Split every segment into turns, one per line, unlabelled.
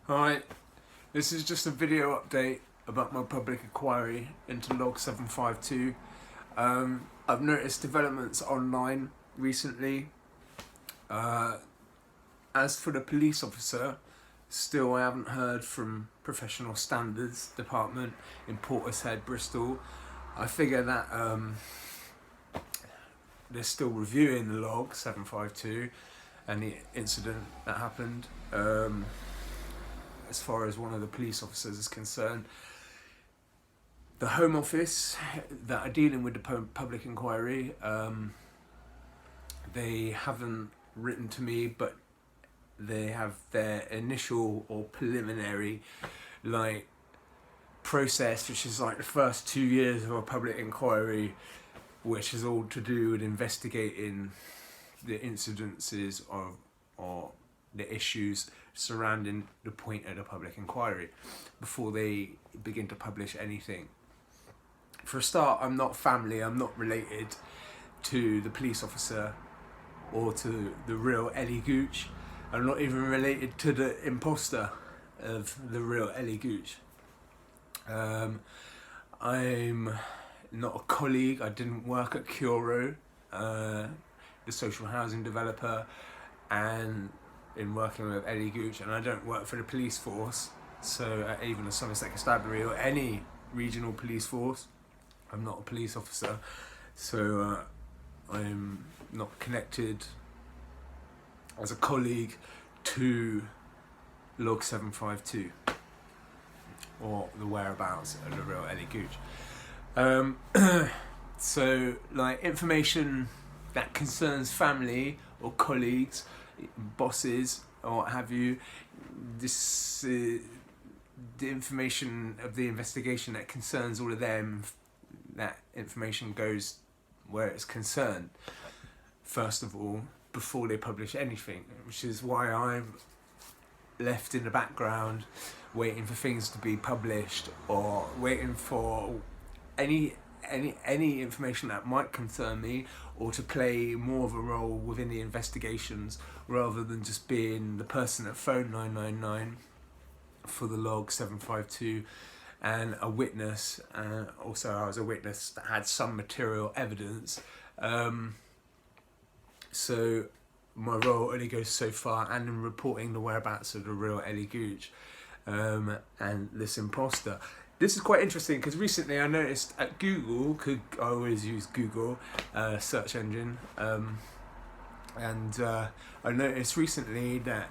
Hi, this is just a video update about my public inquiry into log 752. I've noticed developments online recently. As for the police officer, still I haven't heard from Professional Standards Department in Portishead, Bristol. I figure that they're still reviewing the log 752 and the incident that happened. As far as one of the police officers is concerned, the Home Office that are dealing with the public inquiry, they haven't written to me, but they have their initial or preliminary process, which is like the first 2 years of a public inquiry, which is all to do with investigating the incidences or the issues surrounding the point of the public inquiry before they begin to publish anything. For a start, I'm not family, I'm not related to the police officer or to the real Ellie Gooch. I'm not even related to the imposter of the real Ellie Gooch. I'm not a colleague, I didn't work at Curo, the social housing developer, and in working with Ellie Gooch, and I don't work for the police force, so even the Somerset Constabulary or any regional police force. I'm not a police officer, so I'm not connected as a colleague to log 752 or the whereabouts of the real Ellie Gooch. So information that concerns family or colleagues, bosses or what have you, this the information of the investigation that concerns all of them, that information goes where it's concerned first of all before they publish anything, which is why I'm left in the background waiting for things to be published or waiting for any information that might concern me or to play more of a role within the investigations, rather than just being the person that phoned 999 for the log 752 and a witness. Also, I was a witness that had some material evidence. So my role only goes so far, and in reporting the whereabouts of the real Ellie Gooch and this imposter. This is quite interesting because recently I noticed at Google, I always use Google search engine, and I noticed recently that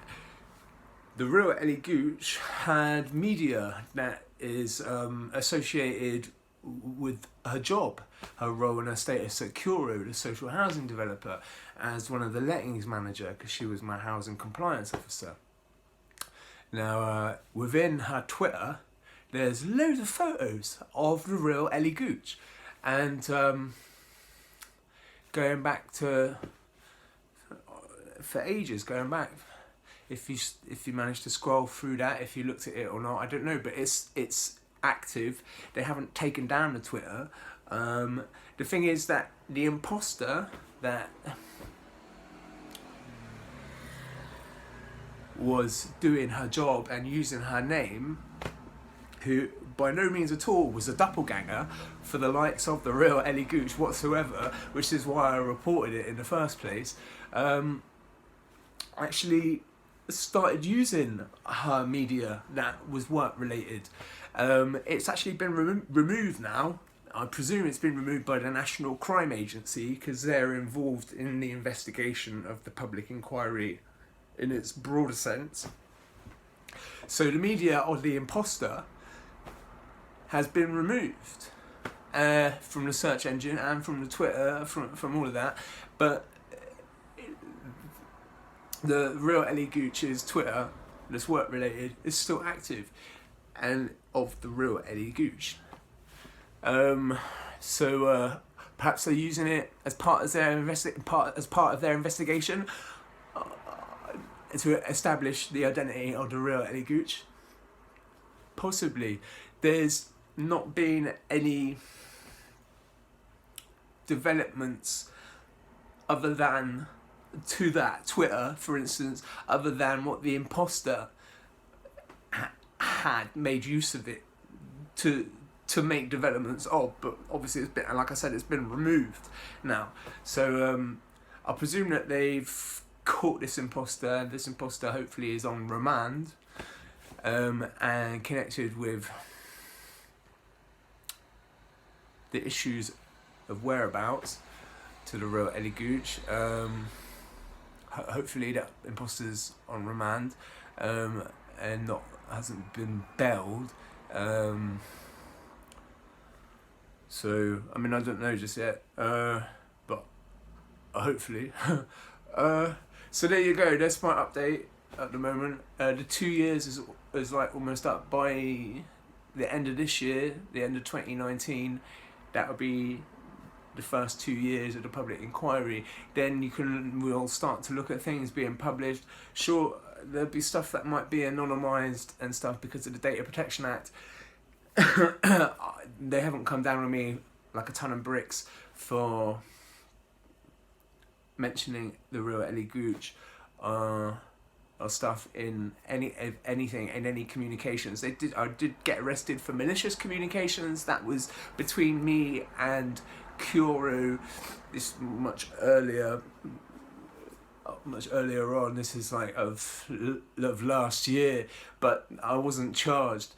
the real Ellie Gooch had media that is associated with her job, her role and her status at Curo, the social housing developer, as one of the lettings manager, because she was my housing compliance officer. Now, within her Twitter, there's loads of photos of the real Ellie Gooch, and going back for ages, going back. If you manage to scroll through that, if you looked at it or not, I don't know, but it's active. They haven't taken down the Twitter. The thing is that the imposter that was doing her job and using her name, who by no means at all was a doppelganger for the likes of the real Ellie Gooch whatsoever, which is why I reported it in the first place, actually started using her media that was work related. It's actually been removed now. I presume it's been removed by the National Crime Agency because they're involved in the investigation of the public inquiry in its broader sense. So the media of the imposter has been removed from the search engine and from the Twitter, from all of that, but the real Ellie Gooch's Twitter, that's work related, is still active, and of the real Ellie Gooch. So perhaps they're using it as part of their investigation to establish the identity of the real Ellie Gooch. Possibly. There's not been any developments other than to that Twitter, for instance, other than what the imposter had made use of it to make developments of, but obviously it's been, and like I said, it's been removed now. So I presume that they've caught this imposter. This imposter hopefully is on remand, and connected with the issues of whereabouts to the real Ellie Gooch. Hopefully that imposter's on remand, and hasn't been bailed. So I mean, I don't know just yet, but hopefully. So there you go. That's my update at the moment. The 2 years is like almost up. By the end of this year, the end of 2019, that will be the first 2 years of the public inquiry. Then we'll start to look at things being published. Sure, there'll be stuff that might be anonymised and stuff because of the Data Protection Act. They haven't come down on me like a ton of bricks for mentioning the real Ellie Gooch or stuff in anything in any communications. I did get arrested for malicious communications. That was between me and Curo. This much earlier on. This is like of last year, but I wasn't charged.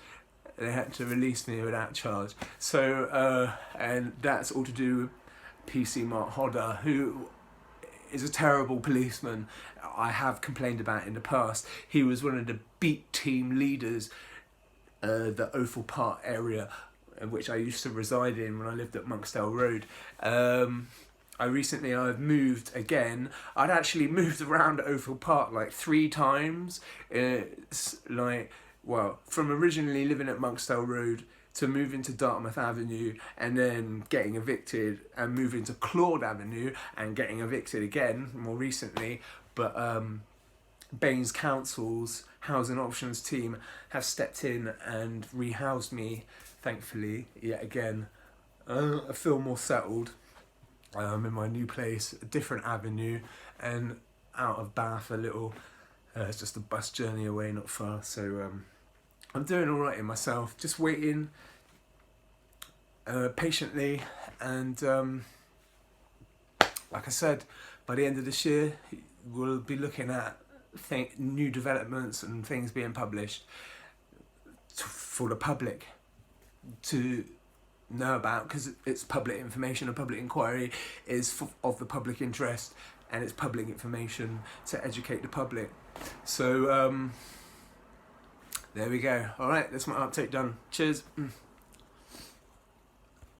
They had to release me without charge. So and that's all to do with PC Mark Hodder, who is a terrible policeman. I have complained about in the past. He was one of the beat team leaders, the Ophel Park area, in which I used to reside in when I lived at Monksdale Road. I've moved again. I'd actually moved around Ophel Park like 3 times. From originally living at Monksdale Road to moving to Dartmouth Avenue and then getting evicted and moving to Claude Avenue and getting evicted again more recently. But Baines Council's housing options team have stepped in and rehoused me, thankfully, yet again. I feel more settled in my new place, a different avenue, and out of Bath a little. It's just a bus journey away, not far. So I'm doing all right in myself, just waiting patiently, and like I said, by the end of this year we'll be looking at new developments and things being published for the public to know about, because it's public information. A public inquiry is of the public interest, and it's public information to educate the public. So there we go. All right, that's my update done. Cheers.